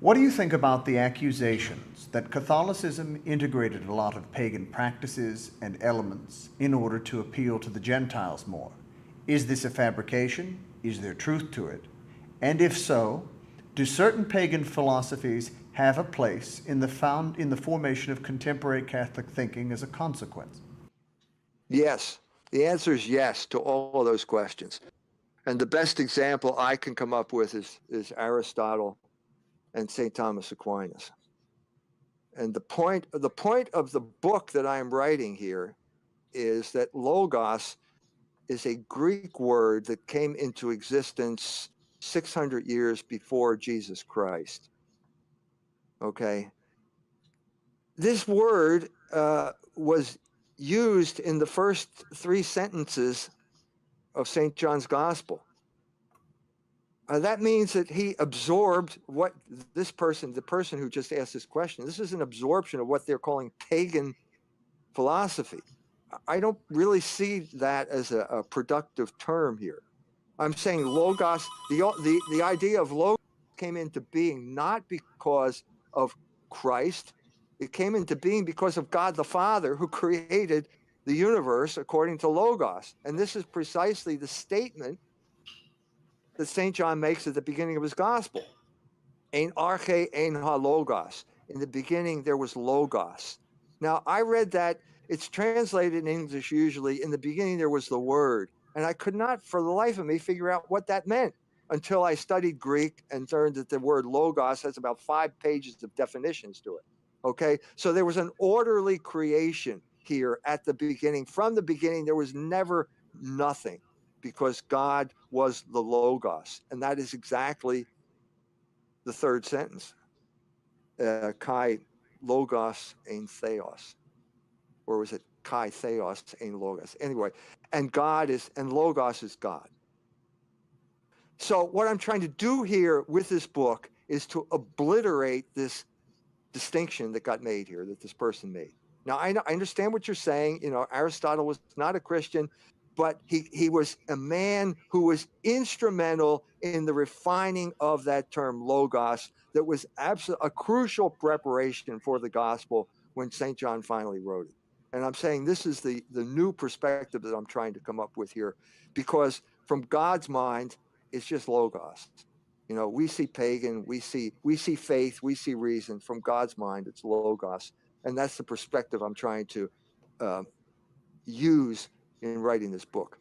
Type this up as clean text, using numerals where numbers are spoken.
What do you think about the accusations that Catholicism integrated a lot of pagan practices and elements in order to appeal to the Gentiles more? Is this a fabrication? Is there truth to it? And if so, do certain pagan philosophies have a place in the formation of contemporary Catholic thinking as a consequence? Yes. The answer is yes to all of those questions. And the best example I can come up with is Aristotle and St. Thomas Aquinas. And the point of the book that I am writing here is that logos is a Greek word that came into existence 600 years before Jesus Christ. Okay. This word was used in the first three sentences of St. John's Gospel. That means that he absorbed what this person, the person who just asked this question, this is an absorption of what they're calling pagan philosophy. I don't really see that as a productive term here. I'm saying logos, the idea of logos came into being not because of Christ. It came into being because of God the Father, who created the universe according to logos. And this is precisely the statement that St. John makes at the beginning of his gospel. Ein arche ein ha logos. In the beginning, there was logos. Now, I read that it's translated in English usually, in the beginning, there was the word. And I could not, for the life of me, figure out what that meant until I studied Greek and learned that the word logos has about 5 pages of definitions to it. Okay, so there was an orderly creation here at the beginning. From the beginning, there was never nothing, because God was the logos. And that is exactly the third sentence. Kai logos ein theos. Or was it kai theos ein logos? Anyway, and logos is God. So what I'm trying to do here with this book is to obliterate this distinction that got made here, that this person made. Now, I understand what you're saying. You know, Aristotle was not a Christian, but he was a man who was instrumental in the refining of that term logos that was a crucial preparation for the gospel when St. John finally wrote it. And I'm saying this is the new perspective that I'm trying to come up with here, because from God's mind, it's just logos. You know, we see pagan, we see faith, we see reason. From God's mind, it's logos. And that's the perspective I'm trying to use in writing this book.